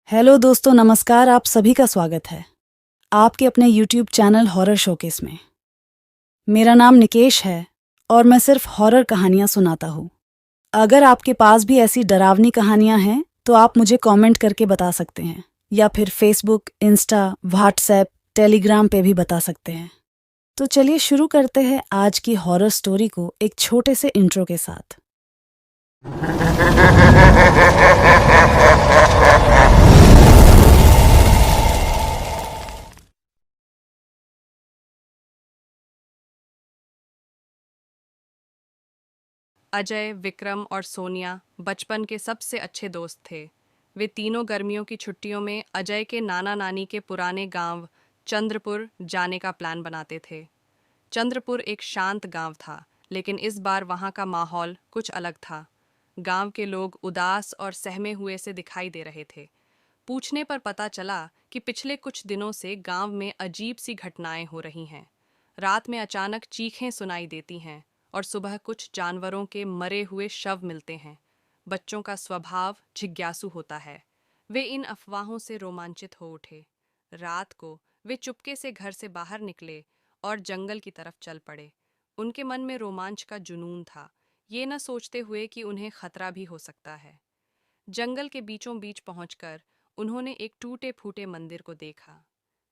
Hello दोस्तों, नमस्कार। आप सभी का स्वागत है आपके अपने यूट्यूब चैनल हॉरर शोकेस में। मेरा नाम निकेश है और मैं सिर्फ हॉरर कहानियां सुनाता हूँ। अगर आपके पास भी ऐसी डरावनी कहानियां हैं तो आप मुझे कमेंट करके बता सकते हैं या फिर फेसबुक, इंस्टा, व्हाट्सएप, टेलीग्राम पे भी बता सकते हैं। तो चलिए शुरू करते हैं आज की हॉरर स्टोरी को एक छोटे से इंट्रो के साथ। अजय, विक्रम और सोनिया बचपन के सबसे अच्छे दोस्त थे। वे तीनों गर्मियों की छुट्टियों में अजय के नाना नानी के पुराने गांव चंद्रपुर जाने का प्लान बनाते थे। चंद्रपुर एक शांत गांव था, लेकिन इस बार वहां का माहौल कुछ अलग था। गांव के लोग उदास और सहमे हुए से दिखाई दे रहे थे। पूछने पर पता चला कि पिछले कुछ दिनों से गांव में अजीब सी घटनाएं हो रही हैं। रात में अचानक चीखें सुनाई देती हैं और सुबह कुछ जानवरों के मरे हुए शव मिलते हैं। बच्चों का स्वभाव जिज्ञासु होता है। वे इन अफवाहों से रोमांचित हो उठे। रात को वे चुपके से घर से बाहर निकले और जंगल की तरफ चल पड़े। उनके मन में रोमांच का जुनून था, ये न सोचते हुए कि उन्हें खतरा भी हो सकता है। जंगल के बीचों बीच पहुंचकर उन्होंने एक टूटे फूटे मंदिर को देखा।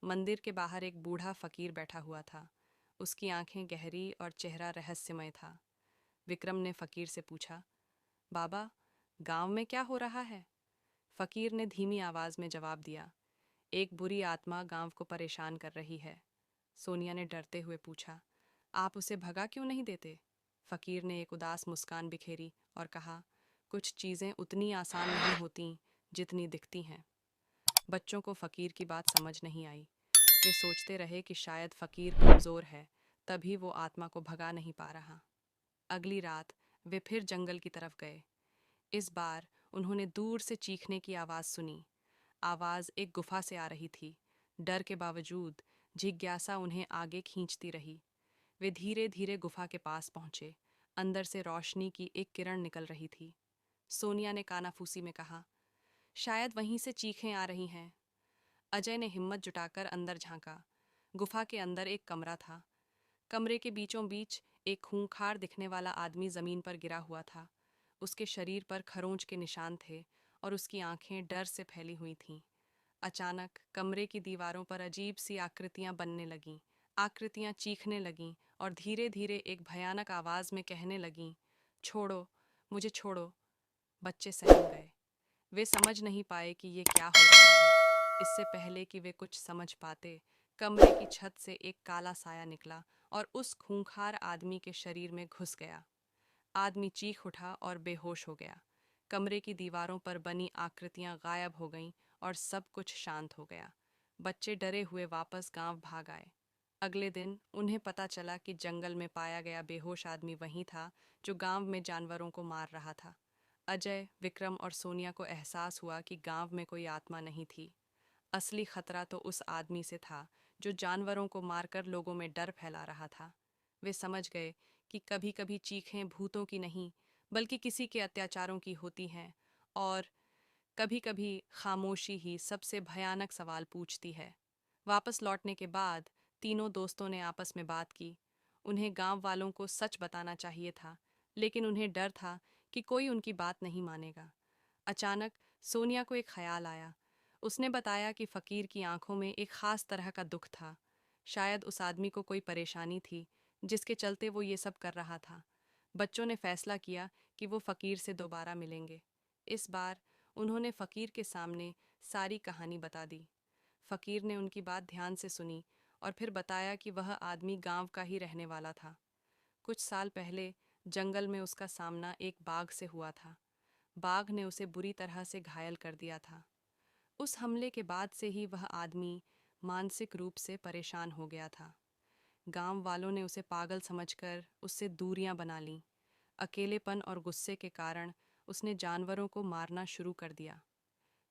मंदिर के बाहर एक बूढ़ा फकीर बैठा हुआ था। उसकी आंखें गहरी और चेहरा रहस्यमय था। विक्रम ने फकीर से पूछा, बाबा, गांव में क्या हो रहा है? फकीर ने धीमी आवाज में जवाब दिया, एक बुरी आत्मा गांव को परेशान कर रही है। सोनिया ने डरते हुए पूछा, आप उसे भगा क्यों नहीं देते? फकीर ने एक उदास मुस्कान बिखेरी और कहा, कुछ चीजें उतनी आसान नहीं होती जितनी दिखती हैं। बच्चों को फकीर की बात समझ नहीं आई। वे सोचते रहे कि शायद फकीर कमजोर है, तभी वो आत्मा को भगा नहीं पा रहा। अगली रात वे फिर जंगल की तरफ गए। इस बार उन्होंने दूर से चीखने की आवाज सुनी। आवाज एक गुफा से आ रही थी। डर के बावजूद जिज्ञासा उन्हें आगे खींचती रही। वे धीरे धीरे गुफा के पास पहुंचे। अंदर से रोशनी की एक किरण निकल रही थी। सोनिया ने कानाफूसी में कहा, शायद वहीं से चीखें आ रही हैं। अजय ने हिम्मत जुटाकर अंदर झांका। गुफा के अंदर एक कमरा था। कमरे के बीचों बीच एक खूंखार दिखने वाला आदमी जमीन पर गिरा हुआ था। उसके शरीर पर खरोंच के निशान थे और उसकी आंखें डर से फैली हुई थीं। अचानक कमरे की दीवारों पर अजीब सी आकृतियां बनने लगीं। आकृतियां चीखने लगीं और धीरे धीरे एक भयानक आवाज में कहने लगीं, छोड़ो, मुझे छोड़ो। बच्चे सहम गए। वे समझ नहीं पाए कि ये क्या हो रहा है। इससे पहले कि वे कुछ समझ पाते, कमरे की छत से एक काला साया निकला और उस खूंखार आदमी के शरीर में घुस गया। आदमी चीख उठा और बेहोश हो गया। कमरे की दीवारों पर बनी आकृतियां गायब हो गईं और सब कुछ शांत हो गया। बच्चे डरे हुए वापस गांव भाग आए। अगले दिन उन्हें पता चला कि जंगल में पाया गया बेहोश आदमी वही था जो गांव में जानवरों को मार रहा था। अजय, विक्रम और सोनिया को एहसास हुआ कि गांव में कोई आत्मा नहीं थी। असली खतरा तो उस आदमी से था जो जानवरों को मारकर लोगों में डर फैला रहा था। वे समझ गए कि कभी कभी चीखें भूतों की नहीं, बल्कि किसी के अत्याचारों की होती हैं, और कभी कभी खामोशी ही सबसे भयानक सवाल पूछती है। वापस लौटने के बाद तीनों दोस्तों ने आपस में बात की। उन्हें गांव वालों को सच बताना चाहिए था, लेकिन उन्हें डर था कि कोई उनकी बात नहीं मानेगा। अचानक सोनिया को एक ख्याल आया। उसने बताया कि फकीर की आंखों में एक खास तरह का दुख था। शायद उस आदमी को कोई परेशानी थी, जिसके चलते वो ये सब कर रहा था। बच्चों ने फैसला किया कि वो फकीर से दोबारा मिलेंगे। इस बार उन्होंने फकीर के सामने सारी कहानी बता दी। फकीर ने उनकी बात ध्यान से सुनी और फिर बताया कि वह आदमी गांव का ही रहने वाला था। कुछ साल पहले जंगल में उसका सामना एक बाघ से हुआ था। बाघ ने उसे बुरी तरह से घायल कर दिया था। उस हमले के बाद से ही वह आदमी मानसिक रूप से परेशान हो गया था। गांव वालों ने उसे पागल समझकर उससे दूरियां बना लीं। अकेलेपन और गुस्से के कारण उसने जानवरों को मारना शुरू कर दिया।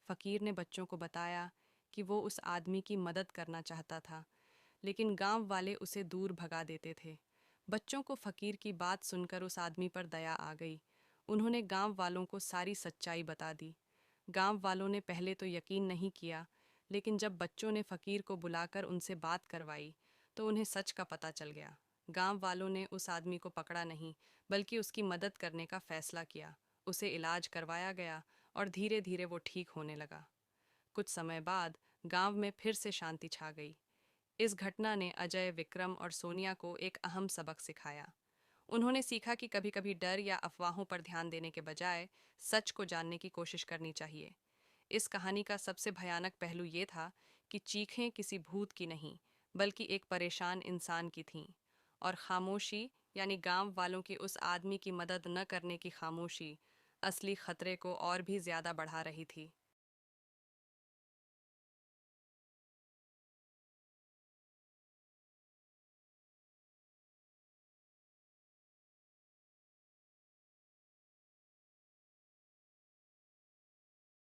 फकीर ने बच्चों को बताया कि वो उस आदमी की मदद करना चाहता था, लेकिन गांव वाले उसे दूर भगा देते थे। बच्चों को फकीर की बात सुनकर उस आदमी पर दया आ गई। उन्होंने गांव वालों को सारी सच्चाई बता दी। गांव वालों ने पहले तो यकीन नहीं किया, लेकिन जब बच्चों ने फकीर को बुलाकर उनसे बात करवाई तो उन्हें सच का पता चल गया। गांव वालों ने उस आदमी को पकड़ा नहीं, बल्कि उसकी मदद करने का फैसला किया। उसे इलाज करवाया गया और धीरे धीरे वो ठीक होने लगा। कुछ समय बाद गांव में फिर से शांति छा गई। इस घटना ने अजय, विक्रम और सोनिया को एक अहम सबक सिखाया। उन्होंने सीखा कि कभी-कभी डर या अफवाहों पर ध्यान देने के बजाय सच को जानने की कोशिश करनी चाहिए। इस कहानी का सबसे भयानक पहलू ये था कि चीखें किसी भूत की नहीं, बल्कि एक परेशान इंसान की थीं। और खामोशी, यानी गांव वालों की उस आदमी की मदद न करने की खामोशी, असली खतरे को और भी ज्यादा बढ़ा रही थी।